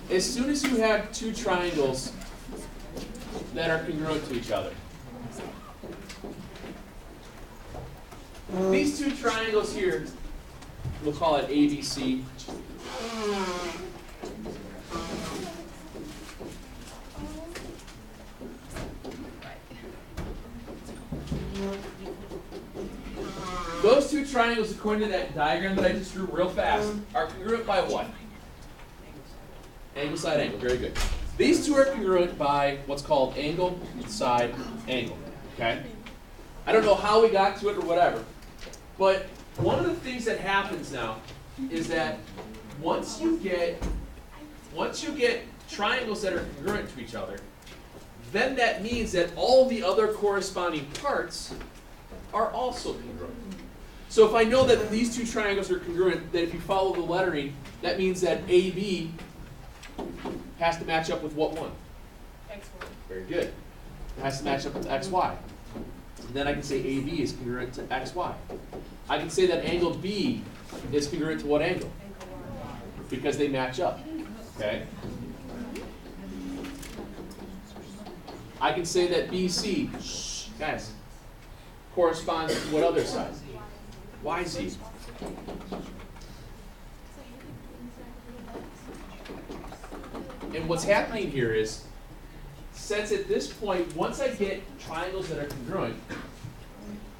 as soon as you have two triangles that are congruent to each other, these two triangles here, we'll call it ABC. Those two triangles, according to that diagram that I just drew real fast, are congruent by what? Angle, side, angle. Very good. These two are congruent by what's called angle, side, angle. Okay? I don't know how we got to it or whatever, but one of the things that happens now is that once you get triangles that are congruent to each other, then that means that all the other corresponding parts are also congruent. So if I know that these two triangles are congruent, then if you follow the lettering, that means that AB has to match up with what one? X1. Very good. It has to match up with XY. And then I can say AB is congruent to XY. I can say that angle B is congruent to what angle? Because they match up. Okay? I can say that BC, guys, corresponds to what other side? YZ. And what's happening here is, since at this point, once I get triangles that are congruent,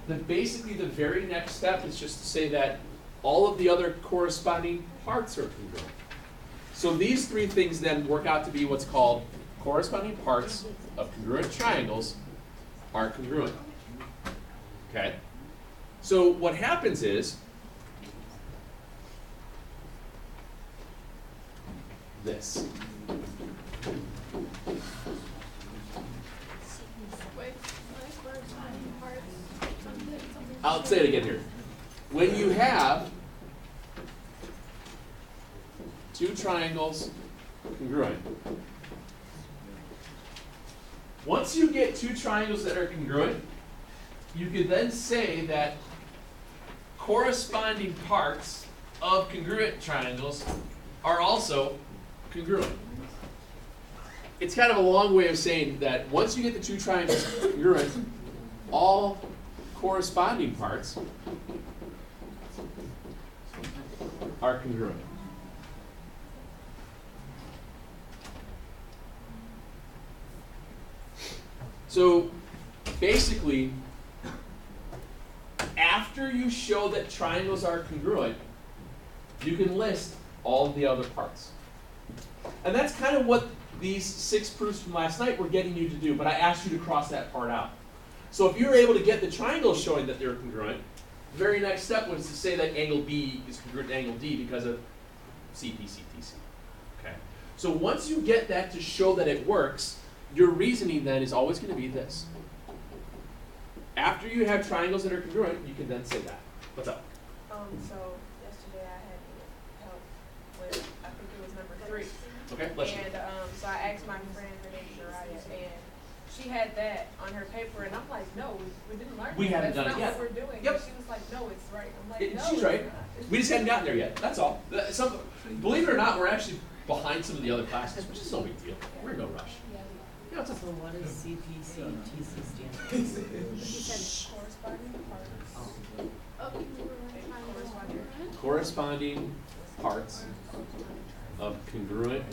then basically the very next step is just to say that all of the other corresponding parts are congruent. So these three things then work out to be what's called corresponding parts of congruent triangles are congruent. Okay? So what happens is this. I'll say it again here. When you have two triangles congruent, once you get two triangles that are congruent, you can then say that corresponding parts of congruent triangles are also congruent. It's kind of a long way of saying that once you get the two triangles congruent, all corresponding parts are congruent. So basically, after you show that triangles are congruent, you can list all of the other parts. And that's kind of what these 6 proofs from last night were getting you to do, but I asked you to cross that part out. So if you were able to get the triangles showing that they're congruent, the very next step was to say that angle B is congruent to angle D because of cpctc. Okay? So once you get that to show that it works, your reasoning then is always going to be this. After you have triangles that are congruent, you can then say that. What's up? So yesterday I had help with, I think it was number 3. Okay, let's And so I asked my friend, her name's Mariah, and she had that on her paper, and I'm like, no, we didn't learn We that. haven't done it yet. That's not what we're doing. Yep. And she was like, no, it's right. I'm like, no, She's right. it's not. We just hadn't gotten there yet. That's all. Believe it or not, we're actually behind some of the other classes, which is no big deal. We're in no rush. Yeah, what's up? So what does cpctc stand for? She said corresponding parts. Corresponding parts of congruent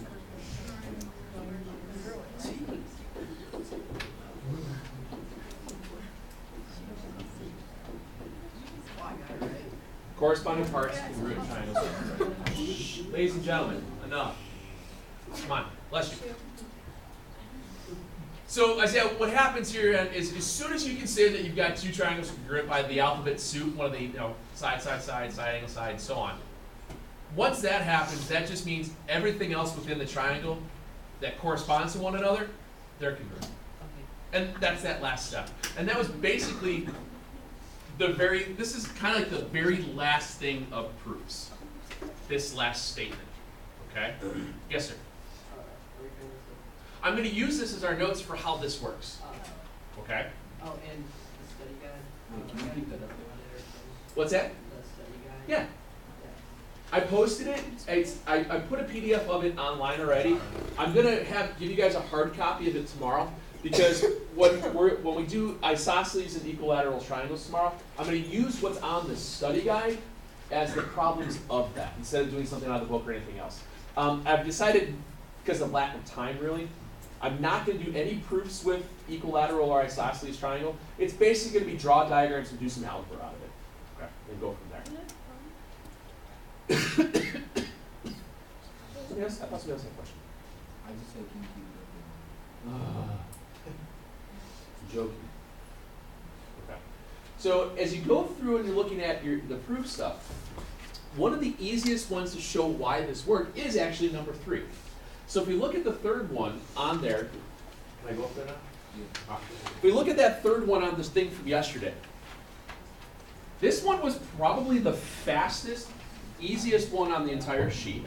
corresponding parts of congruent triangles. Ladies and gentlemen, enough. Come on, bless you. So I said, what happens here is as soon as you can say that you've got two triangles congruent by the alphabet soup, one of the side, side angle, side, and so on. Once that happens, that just means everything else within the triangle that corresponds to one another, they're congruent. And that's that last step. And that was basically this is kind of like the very last thing of proofs. This last statement. Okay? Yes, sir. I'm going to use this as our notes for how this works. Okay? Oh, and the study guide? What's that? The study guide? Yeah. I posted it. I put a PDF of it online already. I'm gonna give you guys a hard copy of it tomorrow because when we do isosceles and equilateral triangles tomorrow, I'm gonna use what's on the study guide as the problems of that instead of doing something out of the book or anything else. I've decided, because of lack of time really, I'm not going to do any proofs with equilateral or isosceles triangle. It's basically going to be draw diagrams and do some algebra out of it. Okay, and go from there. Yes, I thought somebody else had a question. I just said, can you keep it Joking. Okay. So as you go through and you're looking at the proof stuff, one of the easiest ones to show why this worked is actually number 3. So if we look at the third one on there, can I go up there now? Yeah. If we look at that third one on this thing from yesterday, this one was probably the fastest, easiest one on the entire sheet.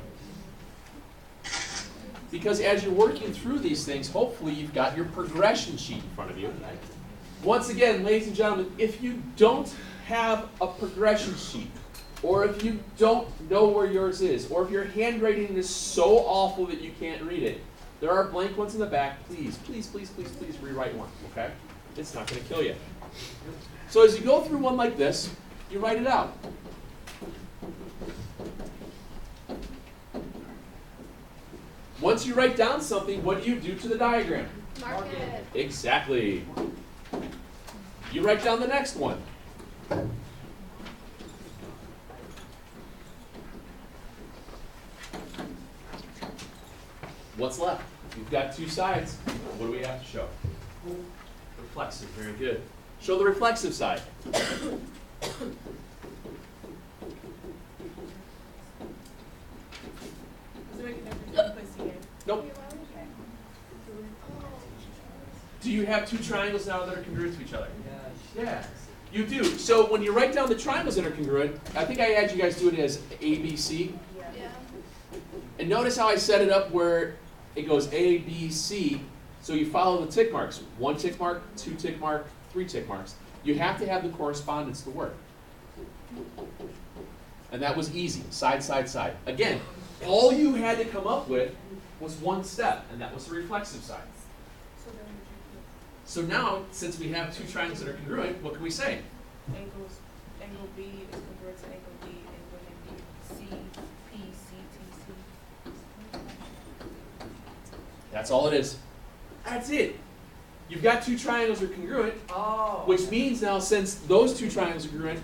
Because as you're working through these things, hopefully you've got your progression sheet in front of you. Once again, ladies and gentlemen, if you don't have a progression sheet, or if you don't know where yours is, or if your handwriting is so awful that you can't read it, there are blank ones in the back. Please, please, please, please, please rewrite one, okay? It's not going to kill you. So as you go through one like this, you write it out. Once you write down something, what do you do to the diagram? Mark it. Exactly. You write down the next one. What's left? We've got 2 sides. What do we have to show? Reflexive, very good. Show the reflexive side. Nope. Do you have 2 triangles now that are congruent to each other? Yeah. You do. So when you write down the triangles that are congruent, I think I had you guys do it as ABC. Yeah. And notice how I set it up where it goes A, B, C. So you follow the tick marks. 1 tick mark, 2 tick mark, 3 tick marks. You have to have the correspondence to work. And that was easy. Side, side, side. Again, all you had to come up with was one step, and that was the reflexive side. So now, since we have 2 triangles that are congruent, what can we say? Angle B is congruent to angle D, angle cpctc. That's all it is. That's it. You've got 2 triangles that are congruent, Oh. which means now since those 2 triangles are congruent,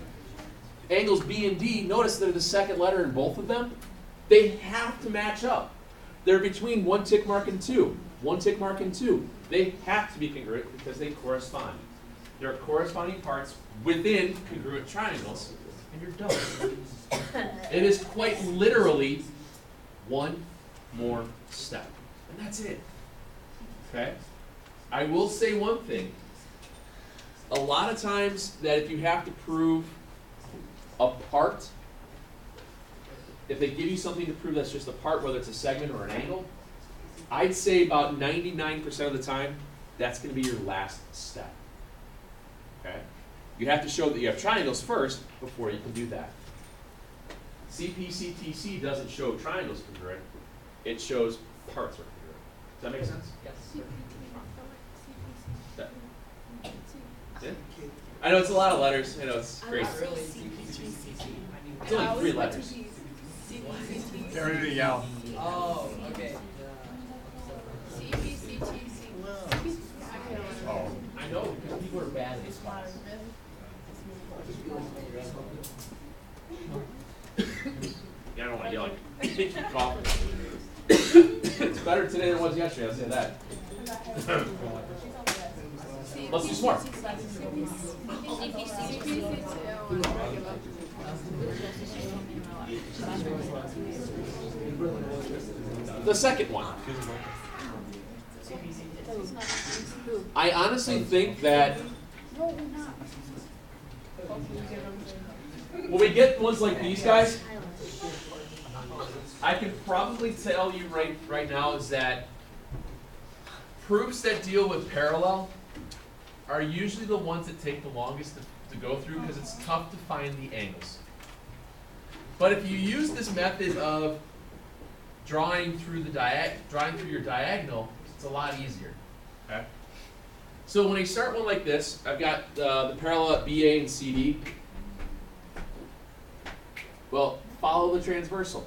angles B and D, notice they're the second letter in both of them. They have to match up. They're between 1 tick mark and 2. 1 tick mark and 2. They have to be congruent because they correspond. There are corresponding parts within congruent triangles, and you're done. It is quite literally one more step, and that's it. Okay? I will say one thing. A lot of times that if you have to prove a part, if they give you something to prove that's just a part, whether it's a segment or an angle, I'd say about 99% of the time, that's going to be your last step. Okay? You have to show that you have triangles first before you can do that. cpctc doesn't show triangles congruent. It shows parts are congruent. Does that make sense? Yes. That- Yeah? I know it's a lot of letters. I know it's great. Really? It's only 3 letters. Get ready to yell. Oh, okay. Oh. I know because people are bad at these spots. Yeah, I don't want to yell. Keep coughing. It's better today than it was yesterday. I'll say that. Let's do some more. The second one. I honestly think that when we get ones like these guys, I can probably tell you right now is that proofs that deal with parallel are usually the ones that take the longest to go through because it's tough to find the angles. But if you use this method of drawing through your diagonal, it's a lot easier. Okay. So when I start one like this, I've got the parallel at BA and CD. Well, follow the transversal.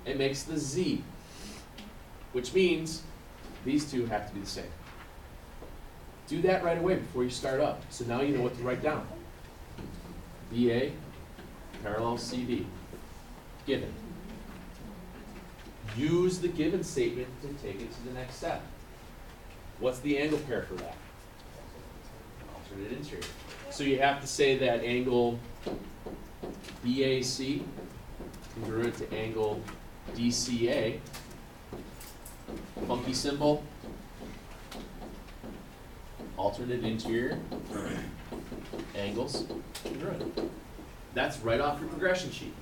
It makes the Z, which means these two have to be the same. Do that right away before you start up. So now you know what to write down. BA, parallel CD, given. Use the given statement to take it to the next step. What's the angle pair for that? Alternate interior. So you have to say that angle BAC congruent to angle DCA. Funky symbol. Alternate interior. Angles congruent. That's right off your progression sheet.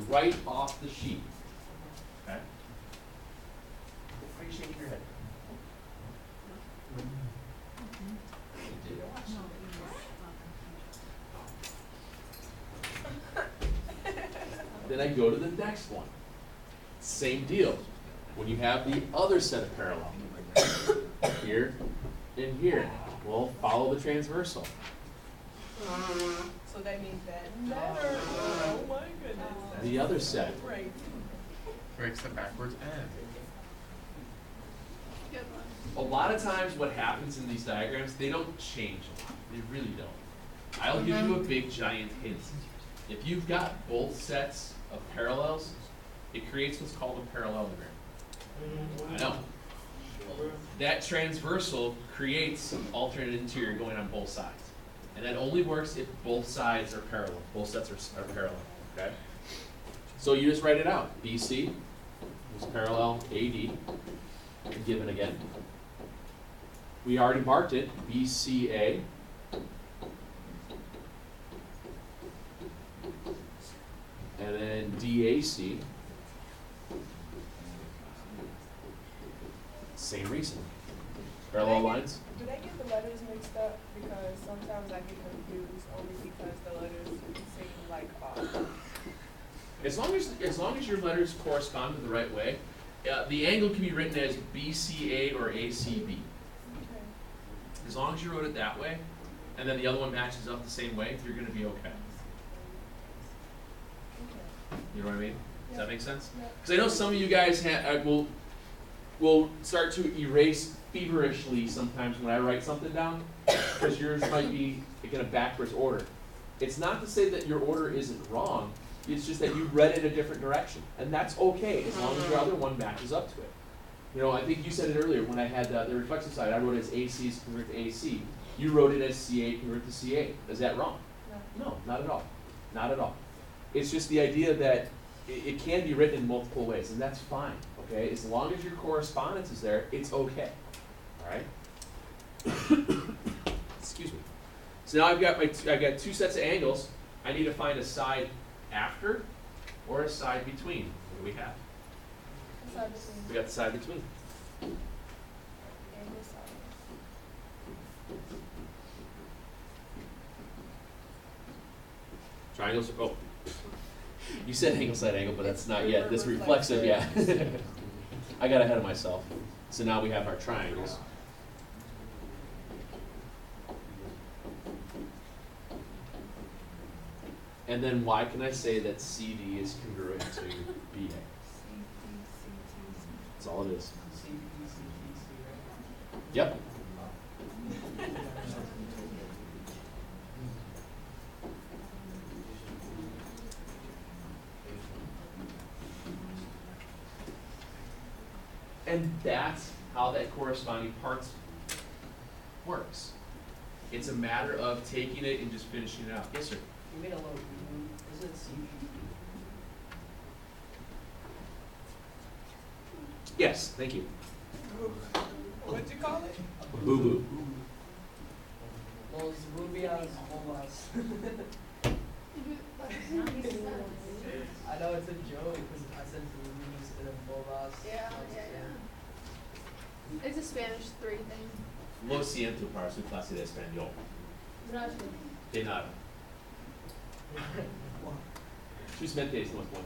Right off the sheet. Okay? Why are you shaking your head? Then I go to the next one. Same deal. When you have the other set of parallel, here and here, well, follow the transversal. So that means that letter. Oh my goodness. The other set. Right. Breaks the backwards end. A lot of times what happens in these diagrams, they don't change a lot. They really don't. I'll give you a big giant hint. If you've got both sets of parallels, it creates what's called a parallelogram. I know. That transversal creates some alternate interior going on both sides. And that only works if both sides are parallel. Both sets are parallel. Okay? So you just write it out. BC is parallel AD, and given again. We already marked it, BCA. And then DAC. Same reason. Parallel lines. Do they get the letters mixed up? Because sometimes I get confused only because the letters seem like off. As long as your letters correspond to the right way, the angle can be written as BCA or ACB. Okay. As long as you wrote it that way, and then the other one matches up the same way, you're going to be okay. Okay. You know what I mean? Does that make sense? Yeah. Because I know some of you guys will start to erase feverishly sometimes when I write something down, because yours might be in a backwards order. It's not to say that your order isn't wrong. It's just that you read it a different direction, and that's okay as long as your other one matches up to it. You know, I think you said it earlier when I had the reflexive side. I wrote it as AC is congruent to AC. You wrote it as CA congruent to CA. Is that wrong? No, not at all. Not at all. It's just the idea that it can be written in multiple ways, and that's fine. Okay, as long as your correspondence is there, it's okay. All right. Excuse me. So now I've got two sets of angles. I need to find a side after or a side between. What do we have? Side between. We got the side between. And this side. Triangles. Oh, you said angle side angle, but that's not yet. That's reflexive, yeah. I got ahead of myself. So now we have our triangles. And then why can I say that CD is congruent to BA? That's all it is. Yep. And that's how that corresponding parts works. It's a matter of taking it and just finishing it out. Yes, sir? You made a little boo-boo. Is it CP? Yes, thank you. What'd you call it? Boo-boo. Los rubias bolas. I know it's a joke because I said rubies instead of bolas. Yeah. It's a Spanish 3 thing. Lo siento para su clase de español. Gracias. De nada. Who's meant is the most one?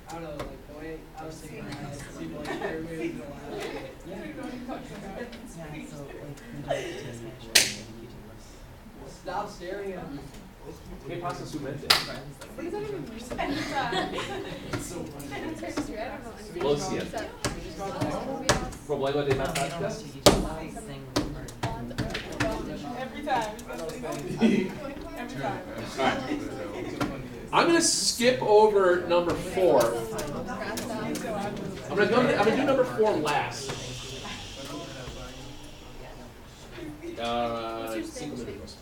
I don't know, like the way I was thinking, I seemed like everybody was gonna laugh. Stop staring at me. ¿Qué pasa su mente? What does that even mean? It's so funny. I don't know anything. Lo siento. Except- Problema de matemáticas? Every time. I know Spanish. Every time. Alright. I'm gonna skip over number 4. I'm gonna do number 4 last. 5 minutos.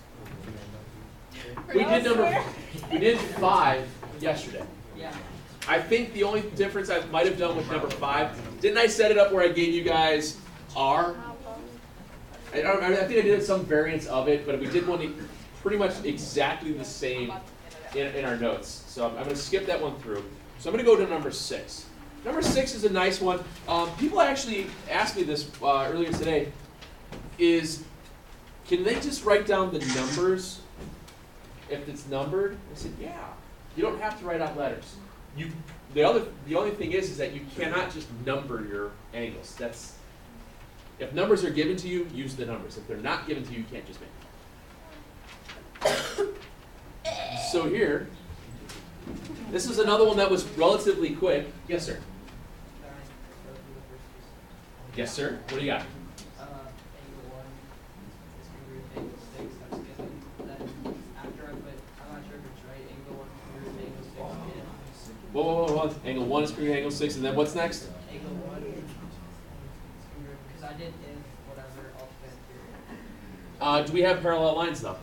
We did 5 yesterday. Yeah. I think the only difference I might have done with number 5, didn't I set it up where I gave you guys R? I think I did some variance of it, but we did one pretty much exactly the same in our notes. So I'm going to skip that one through. So I'm going to go to number 6. Number 6 is a nice one. People actually asked me this earlier today, can they just write down the numbers if it's numbered? I said, yeah. You don't have to write out letters. The only thing is that you cannot just number your angles. If numbers are given to you, use the numbers. If they're not given to you, you can't just make them. So here, this is another one that was relatively quick. Yes, sir. Yes, sir. What do you got? Angle 1 is congruent with angle 6, that's given. Then after I put, I'm not sure if it's right, angle 1 is congruent with angle 6 again. Whoa. Angle 1 is congruent with angle 6, and then what's next? Angle 1 is congruent, because I did if whatever alternate period. Do we have parallel lines though?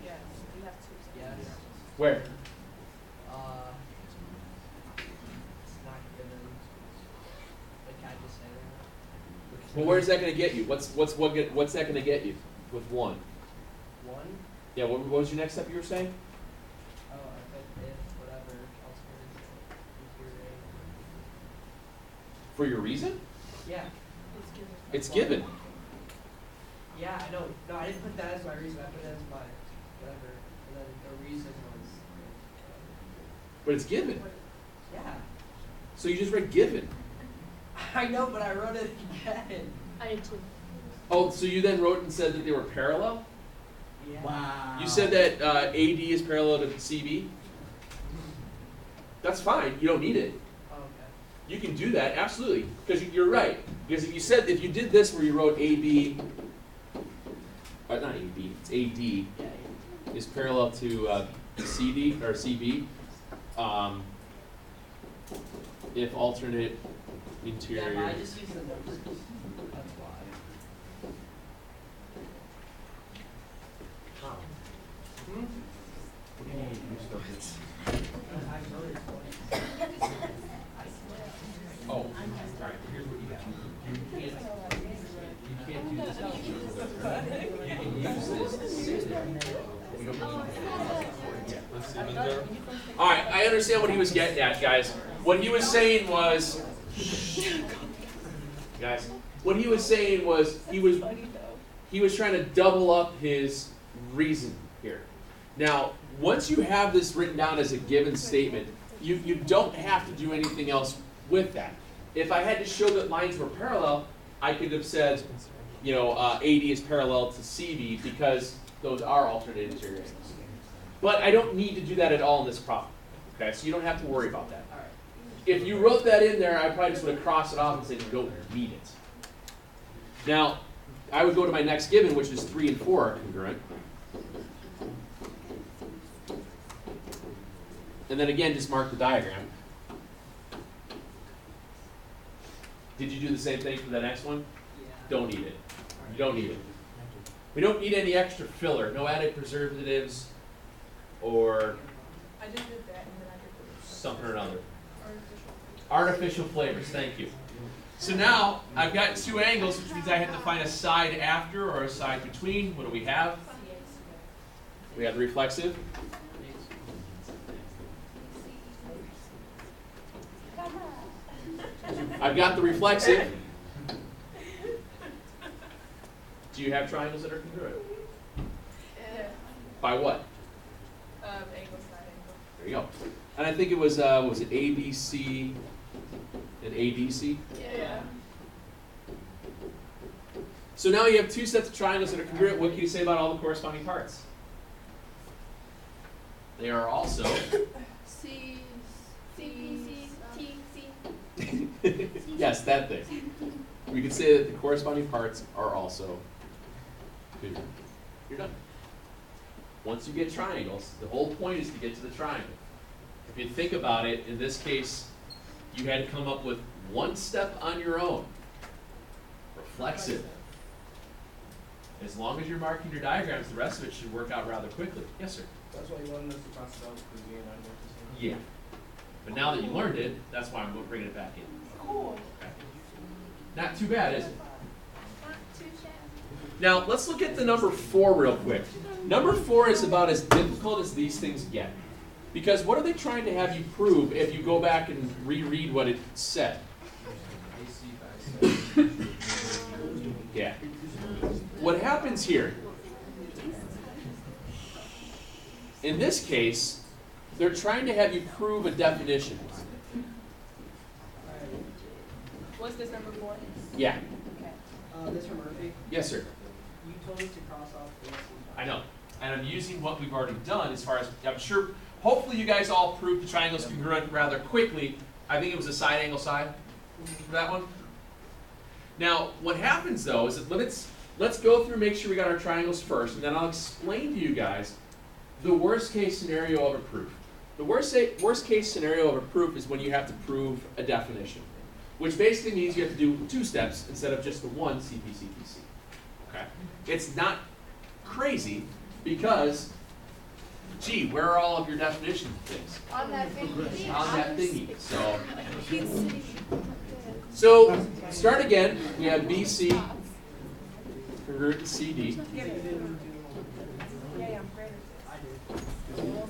Yes, we have two. Yes. Where? It's not given. But can I just say that? Well, where's that going to get you? What's that going to get you with 1? 1? Yeah. What was your next step you were saying? Oh, I put if whatever alternate period. For your reason? Yeah. It's given. Yeah, I know. No, I didn't put that as my reason. I put it as my whatever. And then the reason was. But it's given. Yeah. So you just write given. I know, but I wrote it again. I did too. Oh, so you then wrote and said that they were parallel? Yeah. Wow. You said that AD is parallel to CB? That's fine. You don't need it. Oh, okay. You can do that, absolutely. Because you're right. Because if you did this where you wrote AB, not AB, it's AD, Yeah. is parallel to CD or CB, if alternate Yeah, interior. but I just used the numbers. That's why. Hmm? I wrote it twice. Oh, all right. Here's what you got. You can't do this. You can use this to sit there. We don't need all right, I understand what he was getting at, guys. What he was saying was, guys, what he was saying was he was trying to double up his reason here. Now, once you have this written down as a given statement, you don't have to do anything else with that. If I had to show that lines were parallel, I could have said, AD is parallel to CB because those are alternate interior angles. But I don't need to do that at all in this problem. Okay, so you don't have to worry about that. Alright. If you wrote that in there, I probably just would have crossed it off and said you don't need it. Now, I would go to my next given, which is 3 and 4 are congruent. And then again, just mark the diagram. Did you do the same thing for the next one? Yeah. Don't need it. You don't need it. We don't need any extra filler, no added preservatives or I just did that and then I did the something or another. artificial. Artificial flavors, thank you. So now I've got 2 angles, which means I have to find a side after or a side between. What do we have? We have the reflexive. I've got the reflexive. Do you have triangles that are congruent? Yeah. By what? There you go. And I think it was it ABC and ADC? Yeah. So now you have two sets of triangles that are congruent. What can you say about all the corresponding parts? They are also cpctc. yes, that thing. We can say that the corresponding parts are also congruent. You're done. Once you get triangles, the whole point is to get to the triangle. If you think about it, in this case, you had to come up with one step on your own. Reflexive. As long as you're marking your diagrams, the rest of it should work out rather quickly. Yes, sir? That's why you wanted us to cross it out because we ain't on there. Yeah. But now that you learned it, that's why I'm bringing it back in. Cool. Okay. Not too bad, is it? Not too shabby. Now, let's look at the number 4 real quick. Number 4 is about as difficult as these things get. Because what are they trying to have you prove if you go back and reread what it said? Yeah. What happens here, in this case, they're trying to have you prove a definition. What's this number 4? Yeah. Okay. Mr. Murphy, Yes, sir. you told us to cross off AC. I know. And I'm using what we've already done as far as, I'm sure, hopefully you guys all proved the triangle's congruent rather quickly. I think it was a side angle side for that one. Now, what happens though is that let's go through and make sure we got our triangles first, and then I'll explain to you guys the worst case scenario of a proof. The worst case scenario of a proof is when you have to prove a definition, which basically means you have to do 2 steps instead of just the one cpctc. Okay? It's not crazy because, gee, where are all of your definition things? On that thingy. On that thingy. So start again. We have BC congruent to CD. Yeah, I'm great at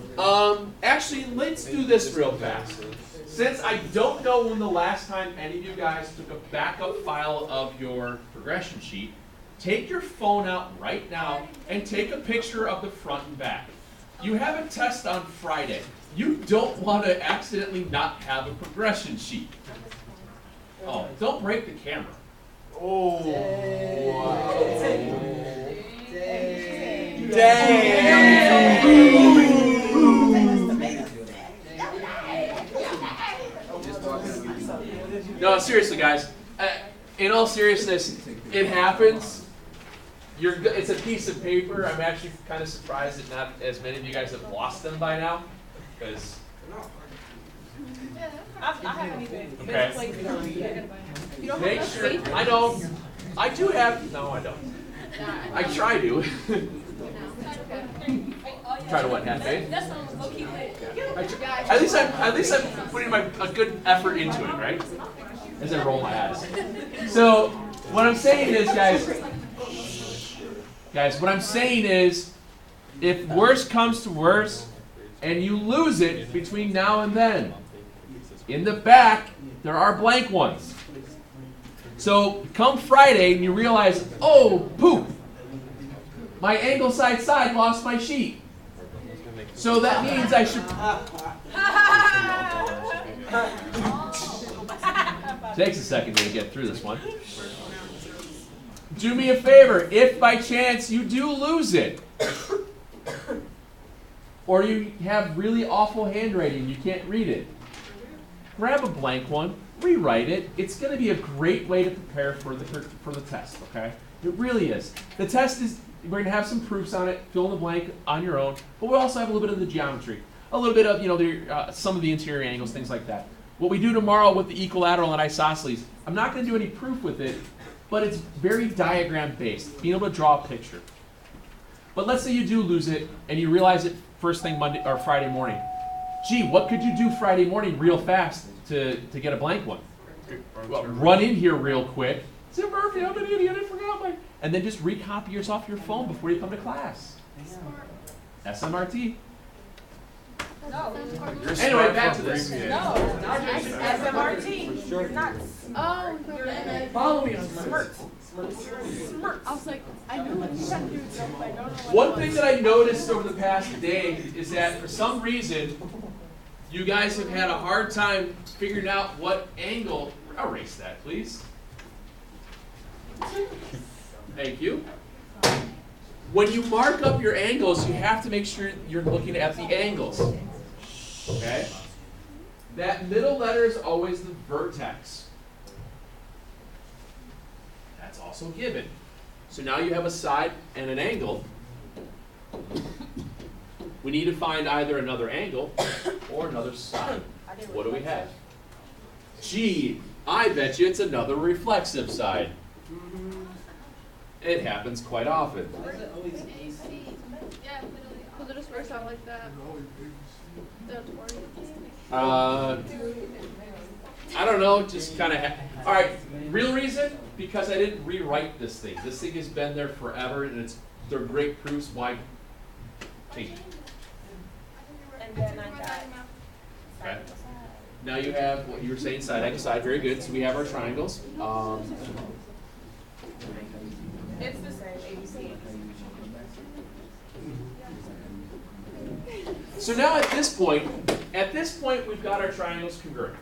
this. Actually, let's do this real fast. Since I don't know when the last time any of you guys took a backup file of your progression sheet, take your phone out right now and take a picture of the front and back. You have a test on Friday. You don't want to accidentally not have a progression sheet. Oh, don't break the camera. Oh, wow. No, seriously, guys. In all seriousness, it happens. It's a piece of paper. I'm actually kind of surprised that not as many of you guys have lost them by now, because. I haven't even been Okay. placed on You don't Make have sure. enough I know. I do have. No, I don't. I try to. Try to what? Have faith. That's on low key lit. At least I'm putting a good effort into it, right? As I roll my eyes. So what I'm saying is, guys, what I'm saying is, if worse comes to worse, and you lose it between now and then, in the back there are blank ones. So come Friday and you realize, oh, poop, my angle side lost my sheet. So that means I should. Takes a second to get through this one. Do me a favor, if by chance you do lose it, or you have really awful handwriting, you can't read it, grab a blank one, rewrite it. It's going to be a great way to prepare for the test, okay? It really is. The test is, we're going to have some proofs on it, fill in the blank on your own, but we also have a little bit of the geometry, a little bit of, some of the interior angles, things like that. What we do tomorrow with the equilateral and isosceles, I'm not going to do any proof with it, but it's very diagram based, being able to draw a picture. But let's say you do lose it and you realize it first thing Monday or Friday morning. Gee, what could you do Friday morning real fast to get a blank one? Well, run in here real quick. Say, Murphy, I'm an idiot, I forgot my... And then just recopy yours off your phone before you come to class. SMRT. No. Anyway, back to this. No. SMRT. You're not. Oh, Follow me on smirk. I was like, I know what you're trying to do, but I don't know what One thing that I noticed over the past day is that for some reason, You guys have had a hard time figuring out what angle. Erase that, please. Thank you. When you mark up your angles, you have to make sure you're looking at the angles. Okay? That middle letter is always the vertex. That's also given. So now you have a side and an angle. We need to find either another angle or another side. What do we have? Gee, I bet you it's another reflexive side. It happens quite often. Why is it always AC? Yeah, because it just works out like that. That's I don't know, just kind of. All right, real reason? Because I didn't rewrite this thing. This thing has been there forever, and they're great proofs. Why change it? And then I got. Okay. Now you have what you were saying, side angle, side. Very good. So we have our triangles. It's the same, ABC. So now at this point we've got our triangles congruent.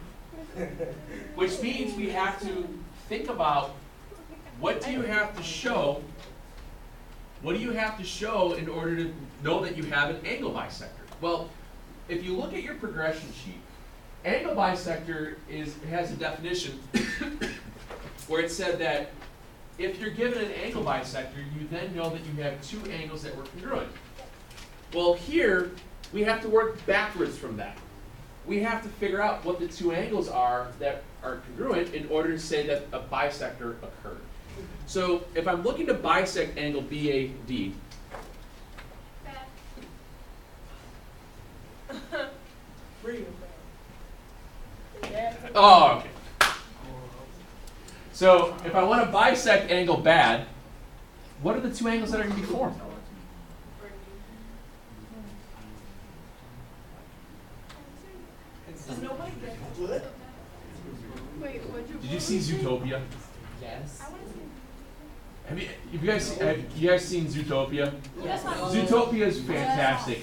Which means we have to think about what do you have to show? What do you have to show in order to know that you have an angle bisector? Well, if you look at your progression sheet, angle bisector has a definition where it said that if you're given an angle bisector, you then know that you have two angles that were congruent. Well, here we have to work backwards from that. We have to figure out what the two angles are that are congruent in order to say that a bisector occurred. So if I'm looking to bisect angle BAD, oh, okay. So if I want to bisect angle BAD, what are the two angles that are going to be formed? Wait, what'd you? Did you see Zootopia? Yes. Have you guys seen Zootopia? Yes. Zootopia is fantastic.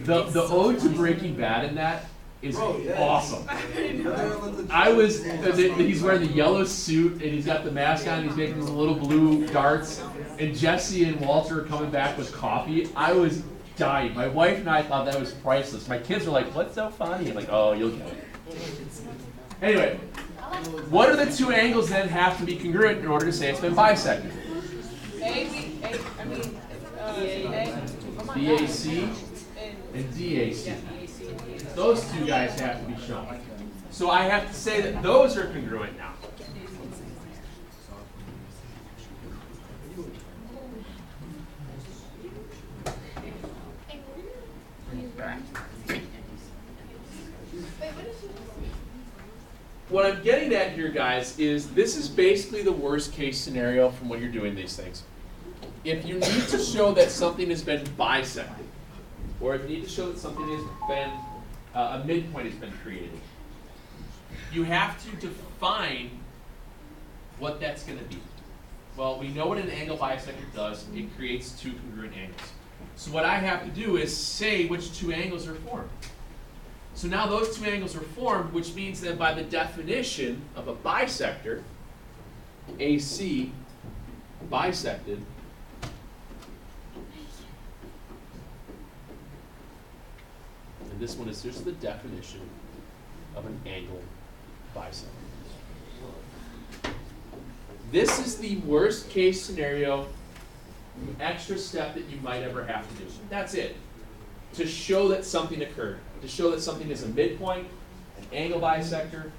The ode to Breaking Bad in that is awesome. He's wearing the yellow suit and he's got the mask on and he's making these little blue darts. And Jesse and Walter are coming back with coffee. I was dying. My wife and I thought that was priceless. My kids were like, "What's so funny?" I'm like, "Oh, you'll get it." Anyway, what are the two angles that have to be congruent in order to say it's been bisected? BAC and DAC. Those two guys have to be shown. So I have to say that those are congruent now. What I'm getting at here, guys, is this is basically the worst case scenario from when you're doing these things. If you need to show that something has been bisected, or if you need to show that something has been, a midpoint has been created, you have to define what that's going to be. Well, we know what an angle bisector does. It creates two congruent angles. So what I have to do is say which two angles are formed. So now those two angles are formed, which means that by the definition of a bisector, AC bisected, and this one is just the definition of an angle bisector. This is the worst case scenario extra step that you might ever have to do. That's it. To show that something occurred. To show that something is a midpoint, an angle bisector,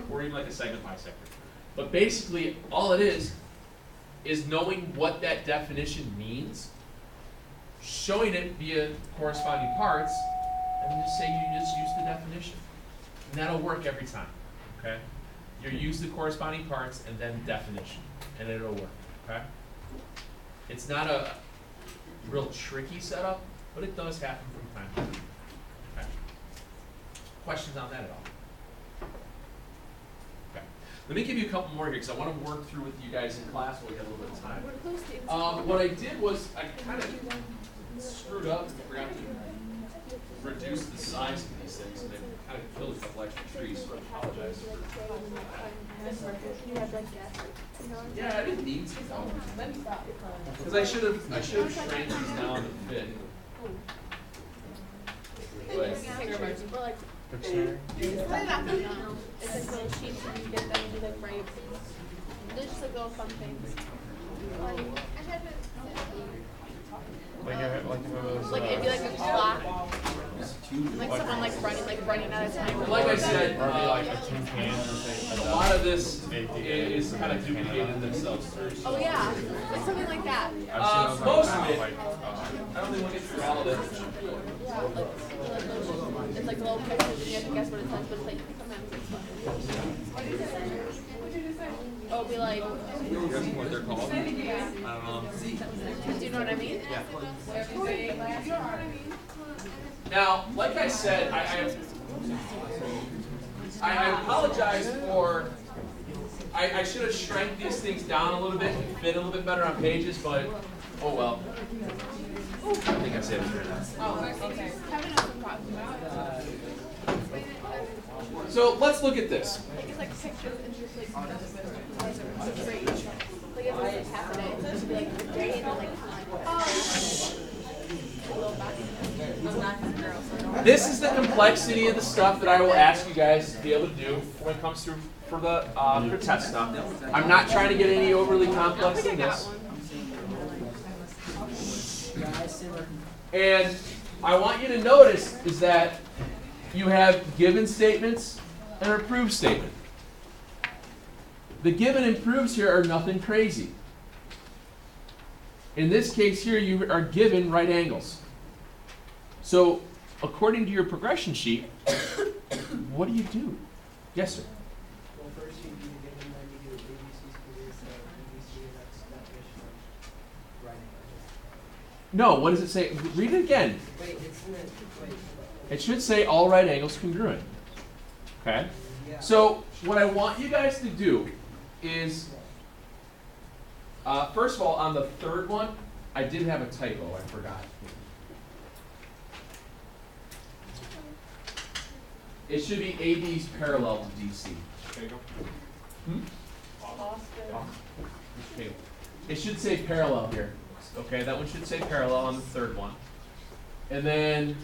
or even like a segment bisector. But basically, all it is knowing what that definition means, showing it via corresponding parts, and then just say you just use the definition. And that'll work every time, okay? You use the corresponding parts and then definition, and it'll work, okay? It's not a real tricky setup, but it does happen from time to time. Okay. Questions on that at all? Okay. Let me give you a couple more here because I want to work through with you guys in class while we have a little bit of time. What I did was I kind of screwed up and forgot to reduce the size of these things, and they kind of killed a couple extra trees, so I apologize. Yeah, I didn't need to. Because I should have shrank these down to fit. But, Dictionary. It's like little sheets and you get them to like write. They're just like little fun things. Like if it was Like it'd be like a clock. Like someone like running out of time. like I said, or be like a tin can or a lot of this is kind of duplicated themselves. Oh yeah, like something like that. Most of it. like, I don't think we'll get through all of it. Yeah, like it's like little pictures and you have to guess what it's like, but it's like sometimes it's fun. Oh, it'd be like. Guess what they're called? Yeah. I don't know. Do you know what I mean? Yeah. Now, like I said, I apologize for. I should have shrank these things down a little bit and fit a little bit better on pages, but oh well. I think I saved it right now. Oh, okay. Kevin has some problems about it. So let's look at this. Like it's like pictures and just like great. Like it was like half a day. So it should be like a day and then like a little back. I'm not his girl, so don't. This is the complexity of the stuff that I will ask you guys to be able to do when it comes through for the for test stuff. I'm not trying to get any overly complex in this. And I want you to notice is that you have given statements and an approved statement. The given and proves here are nothing crazy. In this case here, you are given right angles. So, according to your progression sheet, what do you do? Yes, sir. Well, first you do the given, then you do ABC's career, so ABC, that's definition of writing. No, what does it say? Read it again. Wait, it's in it, wait. It should say all right angles congruent. Okay? Yeah. So, what I want you guys to do is, first of all, on the third one, I did have a typo, I forgot. It should be AD's parallel to DC. There you go. Okay. It should say parallel here. Okay, that one should say parallel on the third one. And then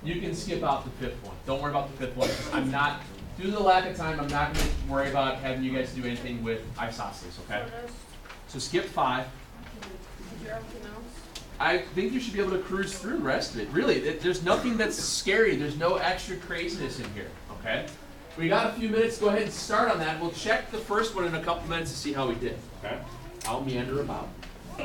you can skip out the fifth one. Don't worry about the fifth one. I'm not, due to the lack of time, I'm not going to worry about having you guys do anything with isosceles, okay? So skip 5. I think you should be able to cruise through the rest of it. Really, there's nothing that's scary. There's no extra craziness in here, okay? We got a few minutes. Go ahead and start on that. We'll check the first one in a couple minutes to see how we did, okay? I'll meander about. No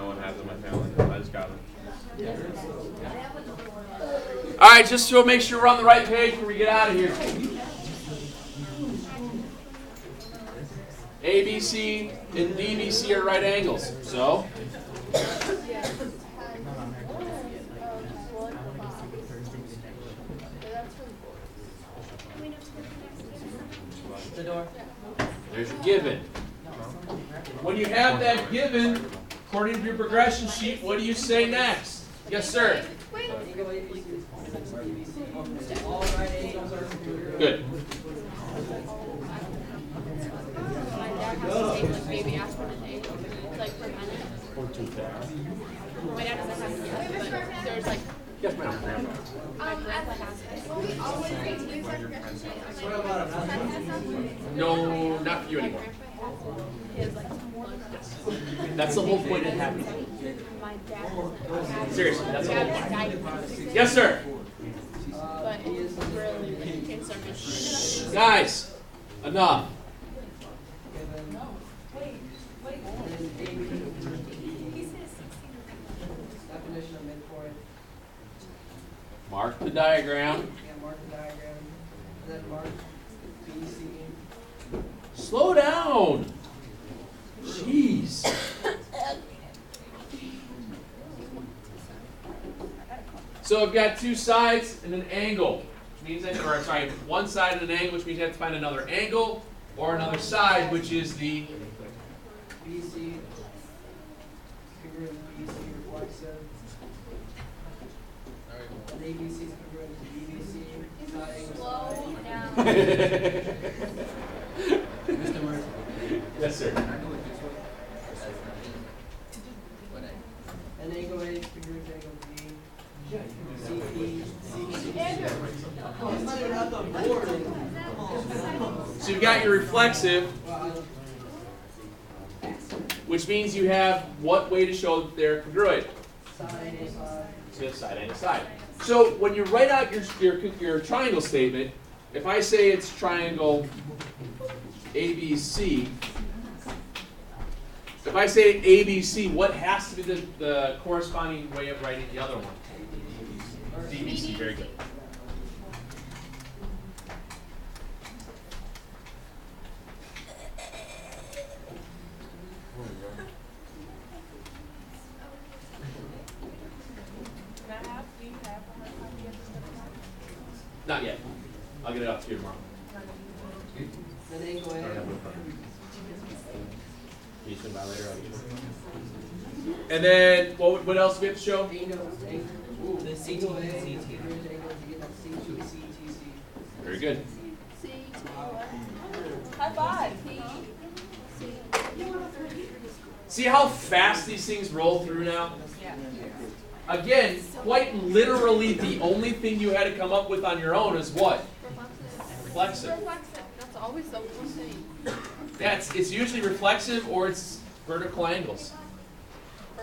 one has it in my family. I just got it. All right, just to make sure we're on the right page before we get out of here. ABC and DBC are right angles. So, The door. there's your given. When you have that given, according to your progression sheet, what do you say next? Yes, sir. All right angles are congruent. Good. My dad has to take like baby aspirin a day, like for money. My dad doesn't have it yet, but there's like Yes, ma'am. my grandpa has it. No, not for you anymore. He has like lungs. That's the whole point of having it. My dad doesn't have it. Seriously, that's the whole My point. dad diagnosed, Yes, sir. but it's really like in some issues. Guys, enough. Definition of midpoint. Mark the diagram. Yeah, mark the diagram. And then mark BC. Slow down. Jeez. So I've got two sides and an angle, which means that, or sorry, one side of an angle, which means you have to find another angle, or another side, which is the BC, congruent to BC reflexive. And ABC is congruent to BBC, side angle, Slow side. down. Mr. Martin. yes, sir. And angle A is congruent to angle B. CP, Oh, it's not even at the board. So you've got your reflexive, Well, which means you have what way to show that they're congruent. side, side. So you have side angle side. So when you write out your triangle statement, if I say it's triangle ABC, if I say ABC, what has to be the corresponding way of writing the other one? DBC, very good. Can I have, do you have a hard copy of this? Not yet. I'll get it out to you tomorrow. And angle A. And then, what else do we have to show? Angle, ooh, the angle A is congruent to angle B, that's cpctc. Very good. C, T, High five. See how fast these things roll through now? Yeah. Again, quite literally the only thing you had to come up with on your own is what? reflexive. Reflexive. Reflexive. That's always the one thing. It's usually reflexive or it's vertical angles.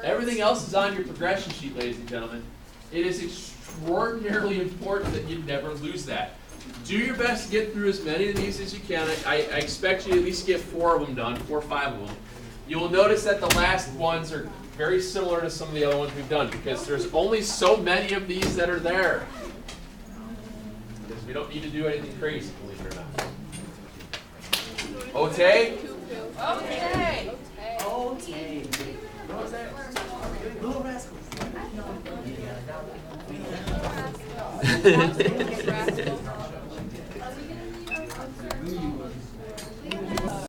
Everything else is on your progression sheet, ladies and gentlemen. It is extraordinarily important that you never lose that. Do your best to get through as many of these as you can. I expect you to at least get 4 of them done, 4 or 5 of them. You will notice that the last ones are very similar to some of the other ones we've done because there's only so many of these that are there. Because we don't need to do anything crazy, believe it or not. Okay? Okay. Okay. Little rascal.